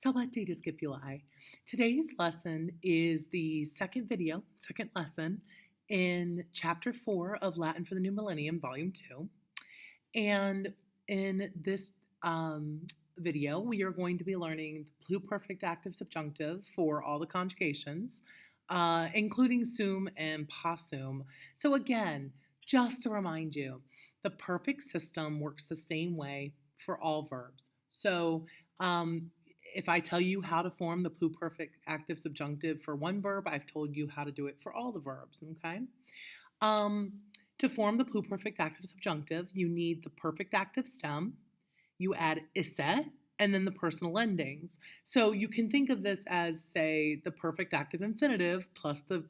Salvate discipuli. Today's lesson is the second lesson in Chapter 4 of Latin for the New Millennium, Volume 2. And in this video, we are going to be learning the pluperfect active subjunctive for all the conjugations, including sum and possum. So again, just to remind you, the perfect system works the same way for all verbs. So if I tell you how to form the pluperfect active subjunctive for one verb, I've told you how to do it for all the verbs, okay? To form the pluperfect active subjunctive, you need the perfect active stem, you add esse, and then the personal endings. So you can think of this as, say, the perfect active infinitive plus the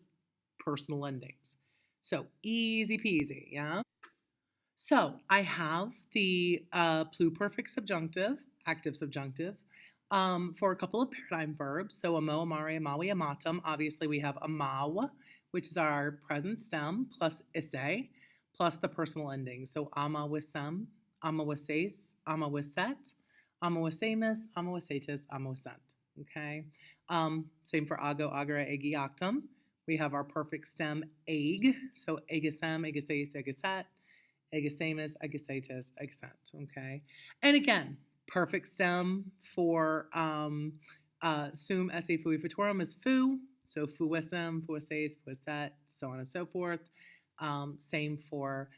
personal endings. So easy peasy, yeah? So I have the pluperfect subjunctive, active subjunctive, for a couple of paradigm verbs. So amo, amāre, amāvī, amātum. Obviously we have amāw, which is our present stem, plus esse, plus the personal ending. So amāvisem, amāvises, amāviset, amāvisemus, amāvisetus, amāvisent. Okay. Same for ago, agere, agi, actum. We have our perfect stem ag. So agesem, ageses, ageset, agesemus, agesetus, agesent. Okay. And again, perfect stem for sum, esse, futūrum, futūrum is foo. So fuisem, fuises, fuiset, so on and so forth. Same for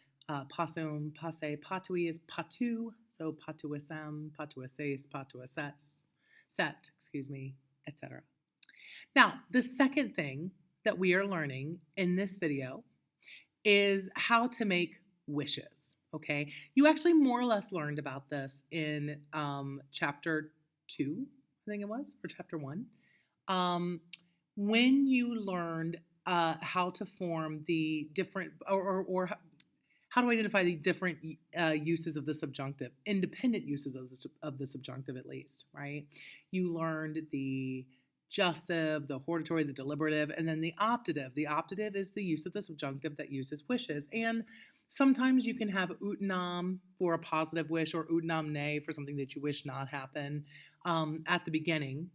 possum, posse, potuī is potuī. So potuisem, potuises, potuises, set, etc. Now, the second thing that we are learning in this video is how to make wishes, okay? You actually more or less learned about this in chapter 2, I think it was, or chapter 1, when you learned how to form the different, or how to identify the different uses of the subjunctive, independent uses of the subjunctive at least, right? You learned the jussive, the hortatory, the deliberative, and then the optative. The optative is the use of the subjunctive that uses wishes. And sometimes you can have utinam for a positive wish or utinam ne for something that you wish not happen at the beginning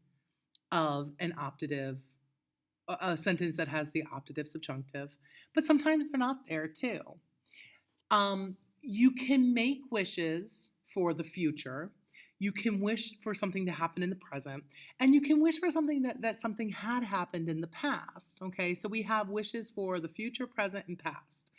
of an optative, a sentence that has the optative subjunctive. But sometimes they're not there too. You can make wishes for the future. You can wish for something to happen in the present, and you can wish for something that something had happened in the past, okay? So we have wishes for the future, present, and past.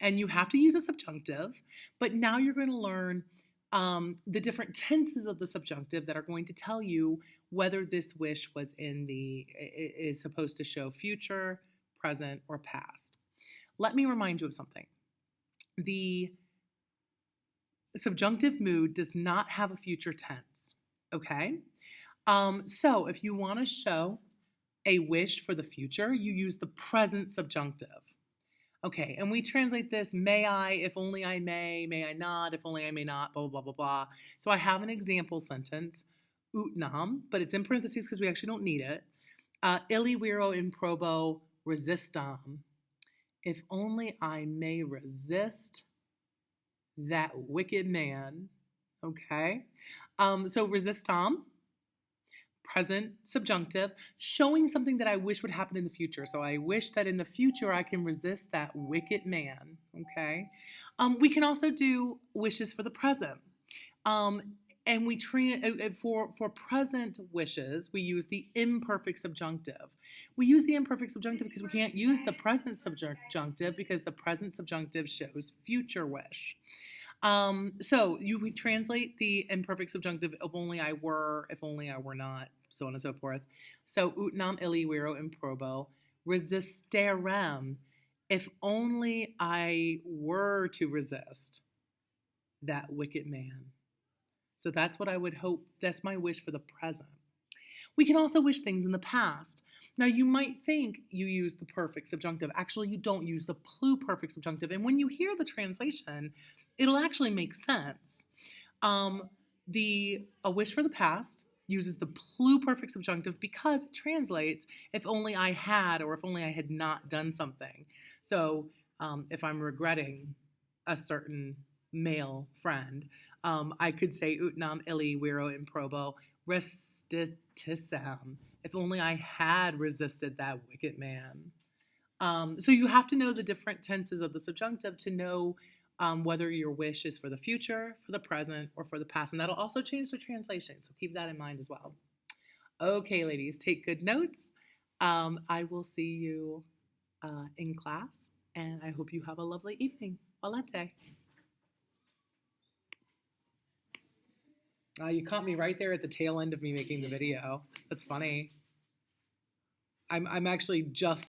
And you have to use a subjunctive, but now you're going to learn the different tenses of the subjunctive that are going to tell you whether this wish is supposed to show future, present, or past. Let me remind you of something. The subjunctive mood does not have a future tense, okay? So if you want to show a wish for the future, you use the present subjunctive. Okay, and we translate this, may I, if only I may I not, if only I may not, blah, blah, blah, blah. So I have an example sentence, utinam, but it's in parentheses because we actually don't need it. Illi viro improbo resistam. If only I may resist that wicked man, okay? So resistam, present subjunctive, showing something that I wish would happen in the future. So I wish that in the future I can resist that wicked man, okay? We can also do wishes for the present. And we for present wishes, we use the imperfect subjunctive. We use the imperfect subjunctive because we can't use the present subjunctive because the present subjunctive shows future wish. So we translate the imperfect subjunctive, if only I were, if only I were not, so on and so forth. So utinam illi viro improbo resisterem. If only I were to resist that wicked man. So that's what I would hope. That's my wish for the present. We can also wish things in the past. Now, you might think you use the perfect subjunctive. Actually, you don't use the pluperfect subjunctive. And when you hear the translation, it'll actually make sense. A wish for the past uses the pluperfect subjunctive because it translates if only I had or if only I had not done something. So if I'm regretting a certain male friend, I could say utinam illi viro improbo restissim. If only I had resisted that wicked man. So you have to know the different tenses of the subjunctive to know whether your wish is for the future, for the present, or for the past. And that'll also change the translation. So keep that in mind as well. Okay, ladies, take good notes. I will see you in class, and I hope you have a lovely evening. Valete. You caught me right there at the tail end of me making the video. That's funny. I'm actually just